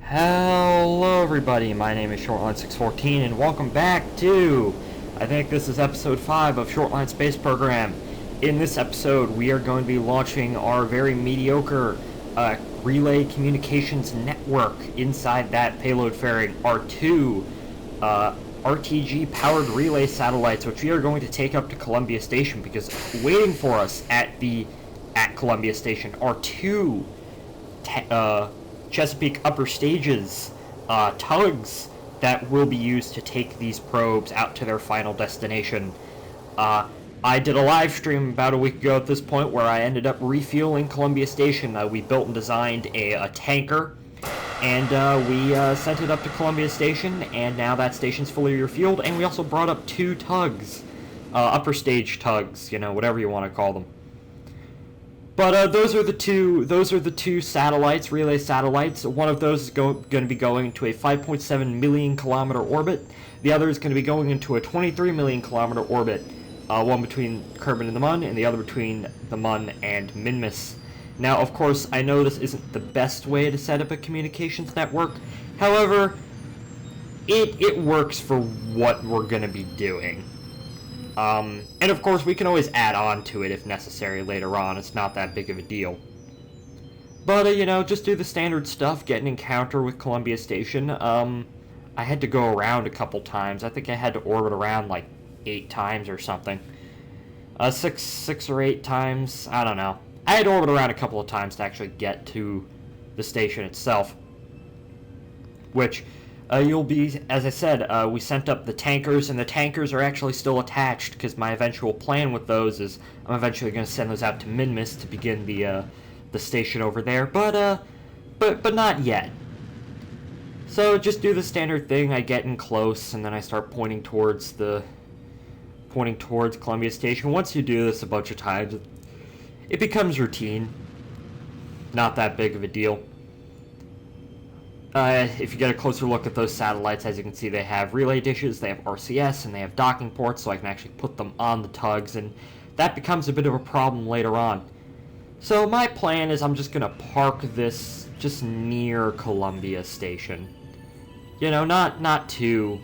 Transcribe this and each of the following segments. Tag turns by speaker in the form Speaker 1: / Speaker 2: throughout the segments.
Speaker 1: Hello everybody, my name is Shortline 614 and welcome back to, I think this is episode 5 of Shortline Space Program. In this episode we are going to be launching our very mediocre relay communications network. Inside that payload fairing are two RTG powered relay satellites which we are going to take up to Columbia Station, because waiting for us at Columbia Station are two Chesapeake upper stages tugs that will be used to take these probes out to their final destination. I did a live stream about a week ago at this point where I ended up refueling Columbia Station. We built and designed a tanker, and we sent it up to Columbia Station, and now that station's fully refueled, and we also brought up two tugs, upper stage tugs, whatever you want to call them. But those are the two satellites, relay satellites. One of those is going to be going into a 5.7 million kilometer orbit. The other is going to be going into a 23 million kilometer orbit. One between Kerbal and the Mun, and the other between the Mun and Minmus. Now, of course, I know this isn't the best way to set up a communications network. However, it works for what we're going to be doing. And of course we can always add on to it if necessary later on. It's not that big of a deal. But, just do the standard stuff, get an encounter with Columbia Station. I had to go around a couple times. I think I had to orbit around like 8 times or something. Six or 8 times, I don't know. I had to orbit around a couple of times to actually get to the station itself. Which, you'll be, as I said, we sent up the tankers, and the tankers are actually still attached, because my eventual plan with those is I'm eventually going to send those out to Minmus to begin the station over there, but not yet. So just do the standard thing. I get in close, and then I start pointing towards Columbia Station. Once you do this a bunch of times, it becomes routine. Not that big of a deal. If you get a closer look at those satellites, as you can see, they have relay dishes, they have RCS, and they have docking ports, so I can actually put them on the tugs, and that becomes a bit of a problem later on. So my plan is I'm just going to park this just near Columbia Station. Not too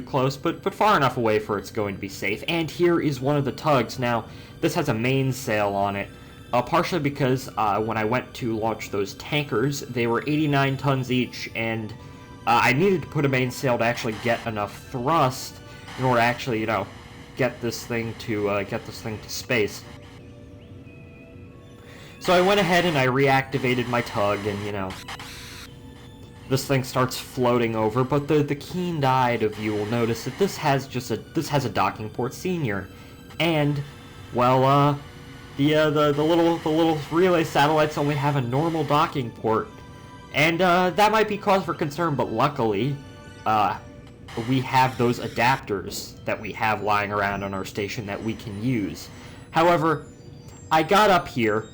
Speaker 1: close, but far enough away for it's going to be safe. And here is one of the tugs. Now, this has a mainsail on it. Partially because when I went to launch those tankers, they were 89 tons each, and I needed to put a mainsail to actually get enough thrust in order to actually, get this thing to space. So I went ahead and I reactivated my tug, and this thing starts floating over. But the keen-eyed of you will notice that this has a docking port senior, and well, the little relay satellites only have a normal docking port, and that might be cause for concern. But luckily, we have those adapters that we have lying around on our station that we can use. However, I got up here,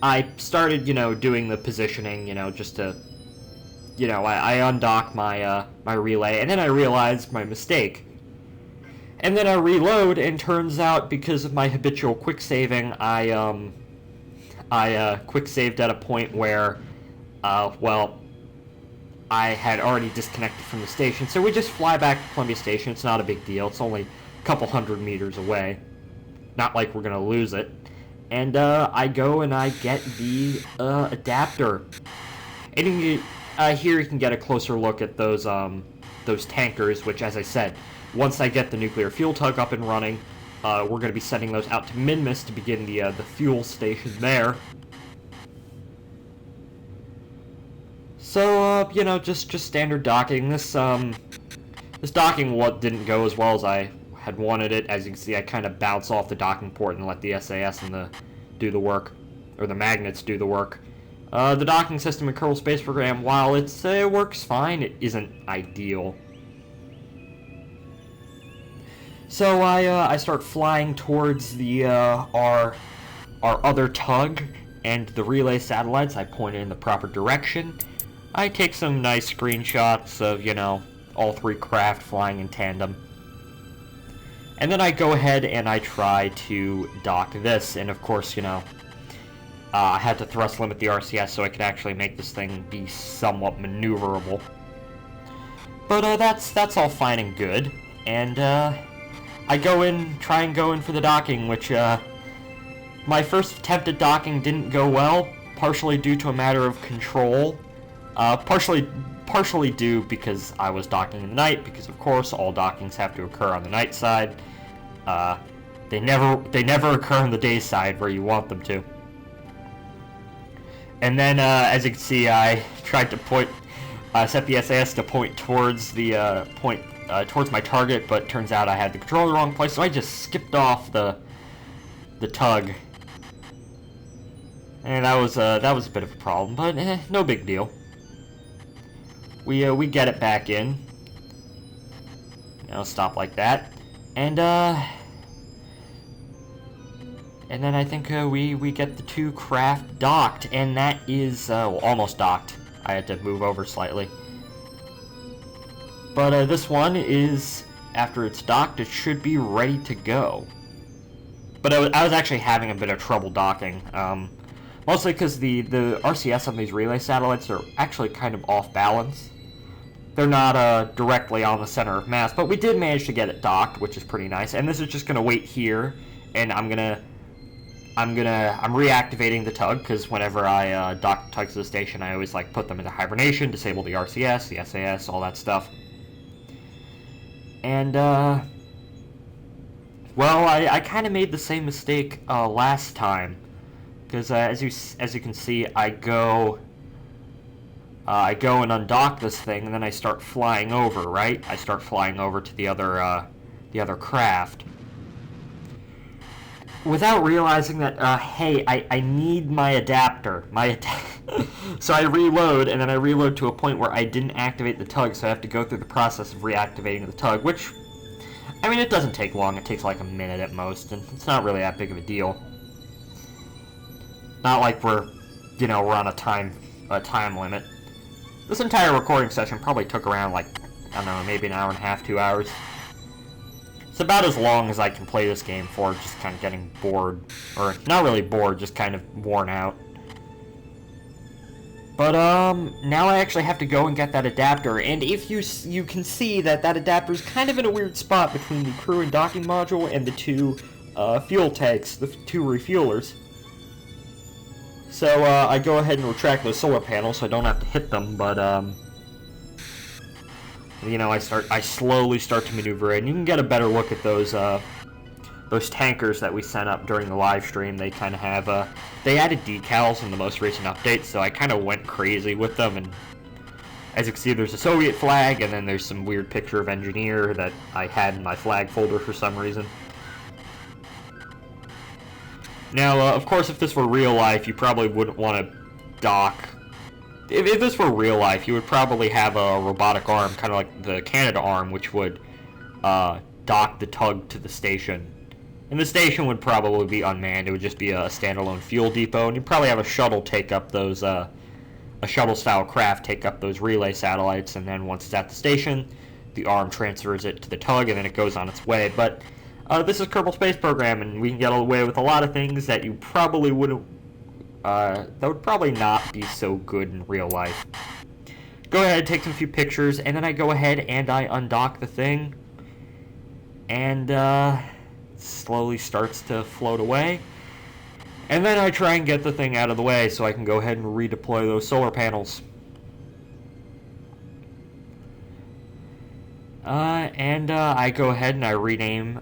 Speaker 1: I started doing the positioning, just to I undock my relay, and then I realized my mistake. And then I reload, and turns out, because of my habitual quick saving, I quick saved at a point where, I had already disconnected from the station. So we just fly back to Columbia Station. It's not a big deal. It's only a couple hundred meters away. Not like we're gonna lose it. And I go and I get the adapter. And here you can get a closer look at those tankers, which, as I said, once I get the nuclear fuel tug up and running, we're going to be sending those out to Minmus to begin the fuel station there. So, just standard docking. This docking didn't go as well as I had wanted it. As you can see, I kind of bounce off the docking port and let the SAS and do the work, or the magnets do the work. The docking system in Kerbal Space Program, while it works fine, it isn't ideal. So I start flying towards our other tug and the relay satellites. I point it in the proper direction. I take some nice screenshots of, all 3 craft flying in tandem. And then I go ahead and I try to dock this, and of course, I had to thrust limit the RCS so I could actually make this thing be somewhat maneuverable. But that's all fine and good. And I try and go in for the docking, which my first attempt at docking didn't go well, partially due to a matter of control. Partially due because I was docking in the night, because of course all dockings have to occur on the night side. They never occur on the day side where you want them to. And then, as you can see, I tried to set the SAS to point towards the towards my target, but turns out I had the controller in the wrong place, so I just skipped off the tug, and that was a bit of a problem, but no big deal. We get it back in. Stop like that, and then I think we get the two craft docked, and that is almost docked. I had to move over slightly. But this one is, after it's docked, it should be ready to go. But I was actually having a bit of trouble docking, mostly because the RCS on these relay satellites are actually kind of off balance. They're not directly on the center of mass, but we did manage to get it docked, which is pretty nice. And this is just gonna wait here, and I'm reactivating the tug, because whenever I dock tugs to the station, I always put them into hibernation, disable the RCS, the SAS, all that stuff. And well, I kind of made the same mistake last time, because as you can see, I go and undock this thing, and then I start flying over. Right, I start flying over to the other craft, without realizing that, hey, I need my adapter. So I reload, and then I reload to a point where I didn't activate the tug, so I have to go through the process of reactivating the tug, which, I mean, it doesn't take long. It takes like a minute at most, and it's not really that big of a deal. Not like we're on a time limit. This entire recording session probably took around, I don't know, maybe an hour and a half, 2 hours. It's about as long as I can play this game for, just kind of getting bored. Or, not really bored, just kind of worn out. But, now I actually have to go and get that adapter, and if you can see that adapter is kind of in a weird spot between the crew and docking module and the two, fuel tanks, the two refuelers. So, I go ahead and retract those solar panels so I don't have to hit them, but, I slowly start to maneuver it, and you can get a better look at those tankers that we sent up during the live stream. They kind of have, they added decals in the most recent update, so I kind of went crazy with them, and as you can see, there's a Soviet flag, and then there's some weird picture of engineer that I had in my flag folder for some reason. Now, of course, if this were real life, you probably wouldn't want to dock. If this were real life, you would probably have a robotic arm, kind of like the Canada arm, which would dock the tug to the station. And the station would probably be unmanned. It would just be a standalone fuel depot, and you'd probably have a shuttle take up those, a shuttle-style craft take up those relay satellites, and then once it's at the station, the arm transfers it to the tug, and then it goes on its way. But this is Kerbal Space Program, and we can get away with a lot of things that you probably wouldn't, that would probably not be so good in real life. Go ahead, take some few pictures, and then I go ahead and I undock the thing, and slowly starts to float away. And then I try and get the thing out of the way so I can go ahead and redeploy those solar panels. I go ahead and I rename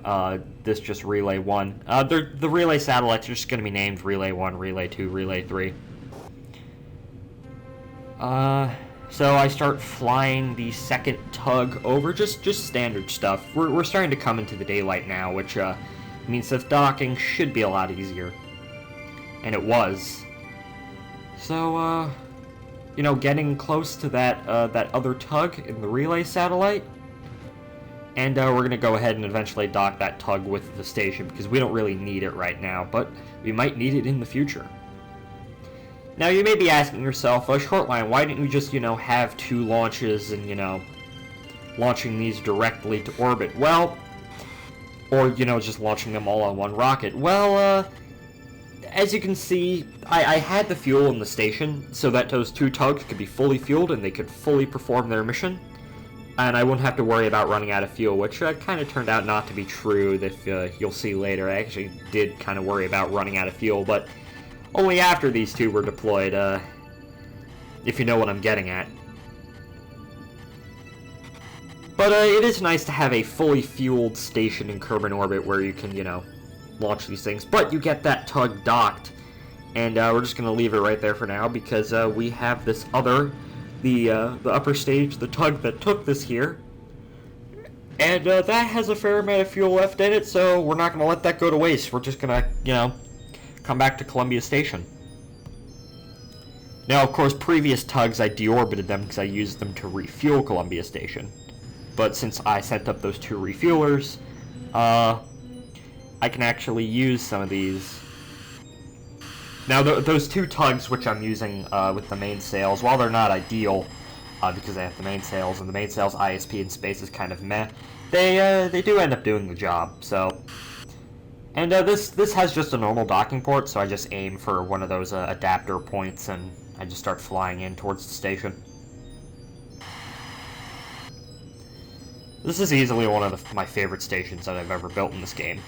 Speaker 1: this just Relay 1. The relay satellites are just going to be named Relay 1, Relay 2, Relay 3. So I start flying the second tug over, just standard stuff. We're starting to come into the daylight now, which means that docking should be a lot easier. And it was. So, getting close to that other tug in the relay satellite. And we're going to go ahead and eventually dock that tug with the station, because we don't really need it right now, but we might need it in the future. Now, you may be asking yourself, Shortline, why didn't you just, have two launches and, launching these directly to orbit? Well, or, just launching them all on one rocket. Well, as you can see, I had the fuel in the station so that those two tugs could be fully fueled and they could fully perform their mission. And I wouldn't have to worry about running out of fuel, which kind of turned out not to be true, if you'll see later. I actually did kind of worry about running out of fuel, but only after these two were deployed, if you know what I'm getting at. But it is nice to have a fully fueled station in Kerbal orbit where you can, launch these things. But you get that tug docked, and we're just going to leave it right there for now, because we have this other... the upper stage, the tug that took this here, and that has a fair amount of fuel left in it, so we're not going to let that go to waste. We're just going to, come back to Columbia Station. Now, of course, previous tugs, I deorbited them because I used them to refuel Columbia Station, but since I sent up those two refuelers, I can actually use some of these. Now, those two tugs which I'm using with the mainsails, while they're not ideal, because they have the mainsails, and the mainsails ISP in space is kind of meh, they do end up doing the job, so... And this has just a normal docking port, so I just aim for one of those adapter points, and I just start flying in towards the station. This is easily one of my favorite stations that I've ever built in this game.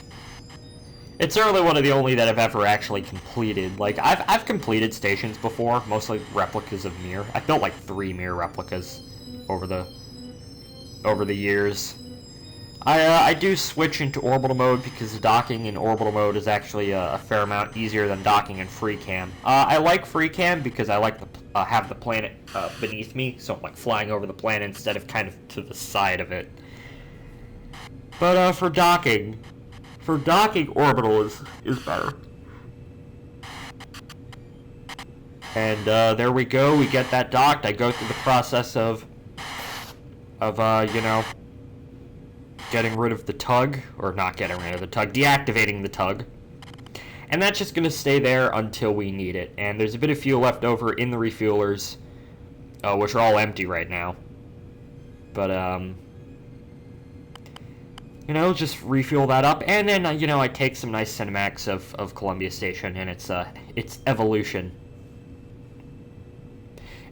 Speaker 1: It's certainly one of the only that I've ever actually completed. Like, I've completed stations before, mostly replicas of Mir. I've built like 3 Mir replicas over the years. I do switch into orbital mode because docking in orbital mode is actually a fair amount easier than docking in free cam. I like free cam because I like to have the planet beneath me, so I'm like flying over the planet instead of kind of to the side of it. But for docking, orbital is better. And there we go, we get that docked. I go through the process of getting rid of the tug, or not getting rid of the tug, deactivating the tug. And that's just going to stay there until we need it. And there's a bit of fuel left over in the refuelers, which are all empty right now. But, just refuel that up, and then, I take some nice cinematics of Columbia Station and its evolution.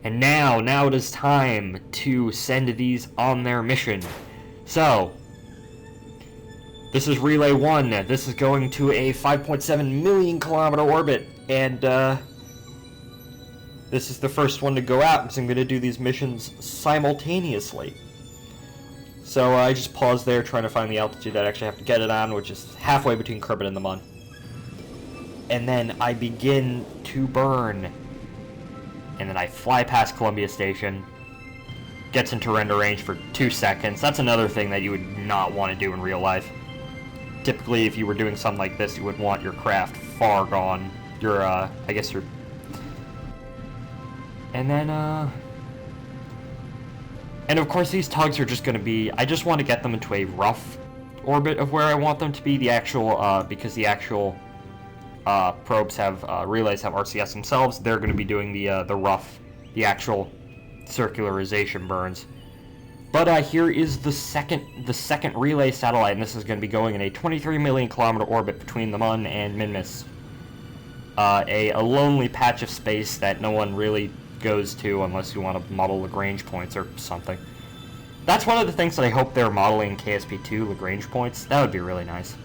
Speaker 1: And now it is time to send these on their mission. So, this is Relay 1. This is going to a 5.7 million kilometer orbit, and this is the first one to go out because I'm going to do these missions simultaneously. So I just paused there trying to find the altitude that I actually have to get it on, which is halfway between Kerbal and the Mun. And then I begin to burn. And then I fly past Columbia Station. Gets into render range for 2 seconds. That's another thing that you would not want to do in real life. Typically, if you were doing something like this, you would want your craft far gone. And then, and of course, these tugs are just going to be... I just want to get them into a rough orbit of where I want them to be. The actual, because the actual probes have, relays have RCS themselves, they're going to be doing the rough, the actual circularization burns. But here is the second relay satellite, and this is going to be going in a 23 million kilometer orbit between the Mun and Minmus. A lonely patch of space that no one really goes to unless you want to model Lagrange points or something. That's one of the things that I hope they're modeling in KSP2, Lagrange points. That would be really nice.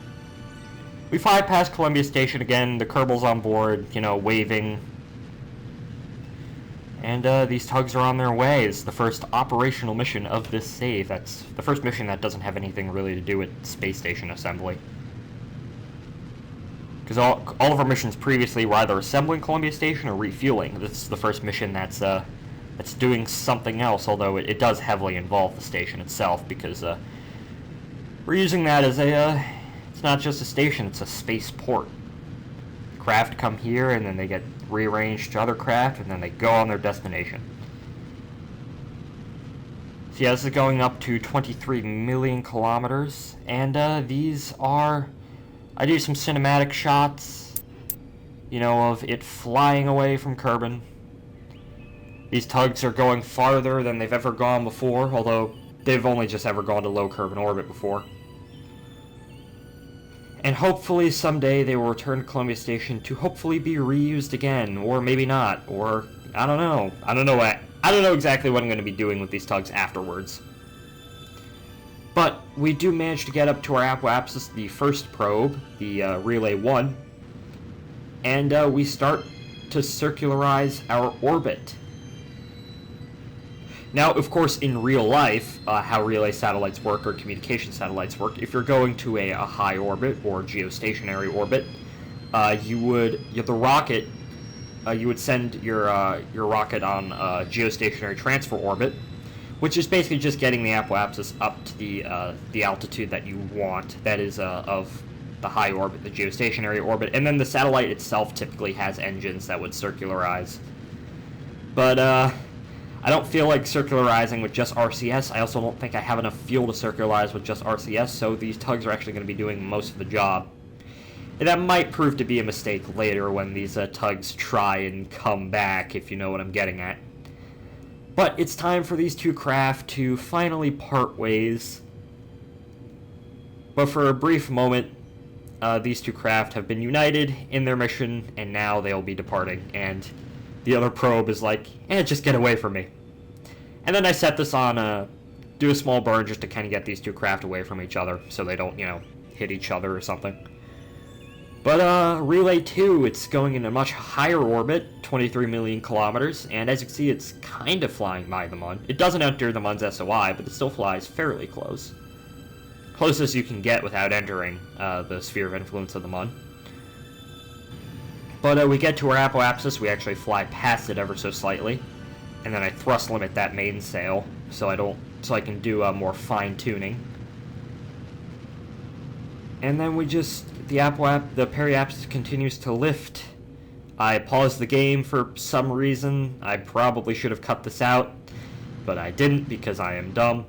Speaker 1: We fly past Columbia Station again, the Kerbal's on board, waving. And these tugs are on their way. It's the first operational mission of this save. That's the first mission that doesn't have anything really to do with space station assembly. Because all of our missions previously were either assembling Columbia Station or refueling. This is the first mission that's doing something else, although it does heavily involve the station itself, because we're using that as it's not just a station, it's a spaceport. Craft come here, and then they get rearranged to other craft, and then they go on their destination. So yeah, this is going up to 23 million kilometers, and these are... I do some cinematic shots, of it flying away from Kerbal. These tugs are going farther than they've ever gone before, although they've only just ever gone to low Kerbal orbit before. And hopefully someday they will return to Columbia Station to hopefully be reused again, or maybe not, or I don't know. I don't know exactly what I'm going to be doing with these tugs afterwards. But we do manage to get up to our apoapsis, the first probe, the Relay 1, and we start to circularize our orbit. Now, of course, in real life, how relay satellites work, or communication satellites work, if you're going to a high orbit or geostationary orbit, you would send your rocket on a geostationary transfer orbit, which is basically just getting the apoapsis up to the altitude that you want, that is of the high orbit, the geostationary orbit, and then the satellite itself typically has engines that would circularize. But I don't feel like circularizing with just RCS. I also don't think I have enough fuel to circularize with just RCS, so these tugs are actually going to be doing most of the job. And that might prove to be a mistake later when these tugs try and come back, if you know what I'm getting at. But it's time for these two craft to finally part ways. But for a brief moment, these two craft have been united in their mission, and now they'll be departing. And the other probe is like, just get away from me. And then I set this on, do a small burn just to kind of get these two craft away from each other, so they don't, hit each other or something. But, Relay 2, it's going in a much higher orbit, 23 million kilometers, and as you can see, it's kind of flying by the Mun. It doesn't enter the Mun's SOI, but it still flies fairly close. Closest you can get without entering the sphere of influence of the Mun. But we get to our apoapsis, we actually fly past it ever so slightly, and then I thrust limit that mainsail so I can do more fine tuning. And then we just the periapsis continues to lift. I paused the game for some reason. I probably should have cut this out, but I didn't because I am dumb.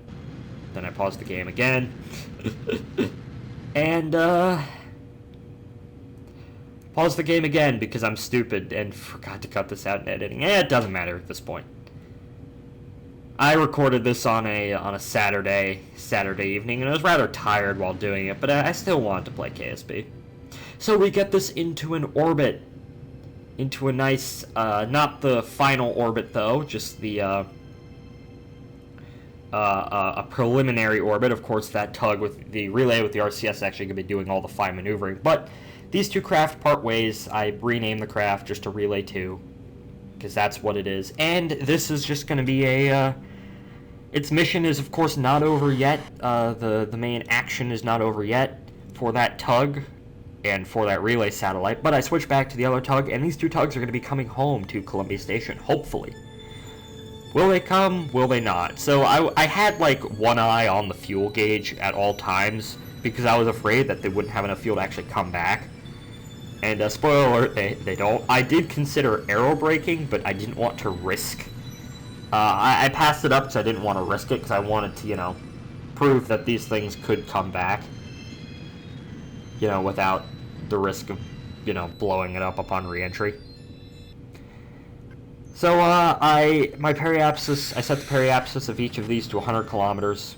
Speaker 1: Then I paused the game again, and pause the game again because I'm stupid and forgot to cut this out in editing. It doesn't matter at this point. I recorded this on a Saturday evening, and I was rather tired while doing it, but I still wanted to play KSP. So we get this into an orbit, into a nice, not the final orbit though, just the a preliminary orbit. Of course, that tug with the relay with the RCS is actually going to be doing all the fine maneuvering, but these two craft part ways. I renamed the craft just to Relay 2, because that's what it is. And this is just going to be its mission is, of course, not over yet. The main action is not over yet for that tug and for that relay satellite. But I switch back to the other tug, and these two tugs are going to be coming home to Columbia Station, hopefully. Will they come? Will they not? So I had, like, one eye on the fuel gauge at all times, because I was afraid that they wouldn't have enough fuel to actually come back. And spoiler alert, they don't. I did consider aero braking, but I didn't want to risk. I passed it up because I didn't want to risk it, because I wanted to, prove that these things could come back. Without the risk of, blowing it up upon re-entry. So, I set the periapsis of each of these to 100 kilometers.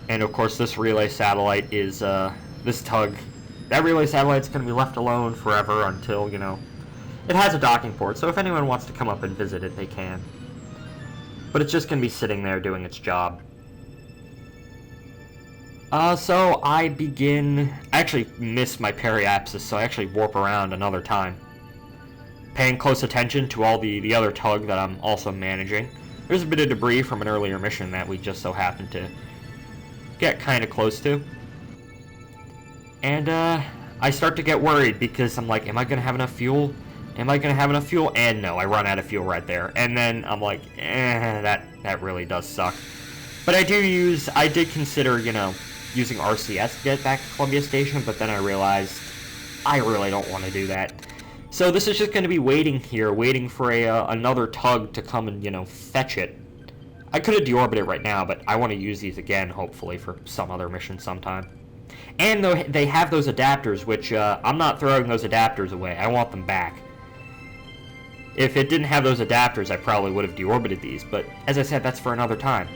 Speaker 1: And of course, this relay satellite is, this tug. That relay satellite's going to be left alone forever until, it has a docking port, so if anyone wants to come up and visit it, they can. But it's just going to be sitting there doing its job. So I actually miss my periapsis, so I actually warp around another time. Paying close attention to all the other tug that I'm also managing. There's a bit of debris from an earlier mission that we just so happened to get kind of close to. And I start to get worried because I'm like, am I going to have enough fuel? Am I going to have enough fuel? And no, I run out of fuel right there. And then I'm like, that really does suck. But I did consider, using RCS to get back to Columbia Station, but then I realized I really don't want to do that. So this is just going to be waiting for another tug to come and, fetch it. I could have deorbited it right now, but I want to use these again, hopefully, for some other mission sometime. And they have those adapters, which I'm not throwing those adapters away. I want them back. If it didn't have those adapters, I probably would have deorbited these, but as I said, that's for another time.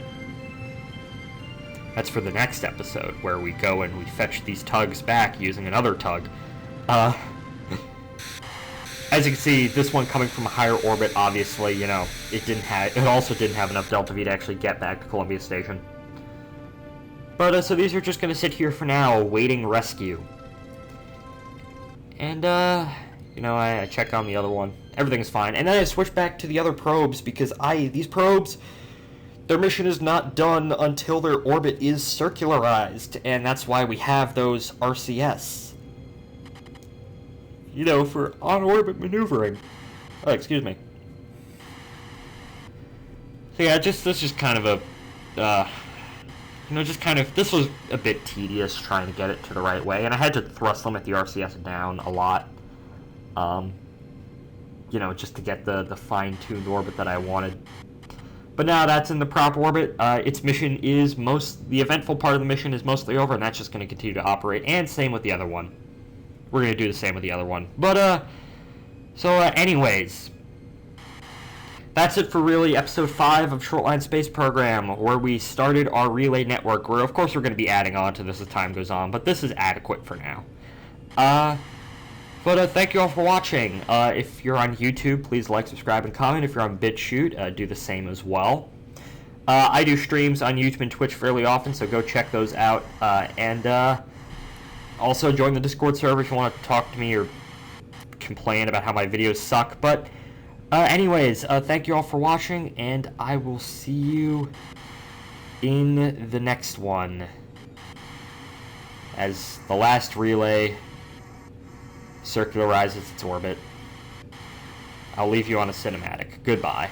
Speaker 1: That's for the next episode, where we go and we fetch these tugs back using another tug. As you can see, this one coming from a higher orbit, obviously, you know, it also didn't have enough Delta V to actually get back to Columbia Station. But, so these are just gonna sit here for now, awaiting rescue. And, you know, I check on the other one. Everything's fine. And then I switch back to the other probes, because these probes, their mission is not done until their orbit is circularized, and that's why we have those RCS. You know, for on-orbit maneuvering. Oh, excuse me. So yeah, this is kind of a, you know, this was a bit tedious trying to get it to the right way, and I had to thrust limit the RCS down a lot, you know, just to get the fine-tuned orbit that I wanted. But now that's in the proper orbit. Its mission is the eventful part of the mission is mostly over, and that's just going to continue to operate, and same with the other one. We're going to do the same with the other one. But, anyways, that's it for really episode 5 of Shortline Space Program, where we started our relay network, where of course we're going to be adding on to this as time goes on, but this is adequate for now. But thank you all for watching. If you're on YouTube, please like, subscribe, and comment. If you're on BitChute, do the same as well. I do streams on YouTube and Twitch fairly often, so go check those out. And also join the Discord server if you want to talk to me or complain about how my videos suck. But anyways, thank you all for watching, and I will see you in the next one as the last relay circularizes its orbit. I'll leave you on a cinematic. Goodbye.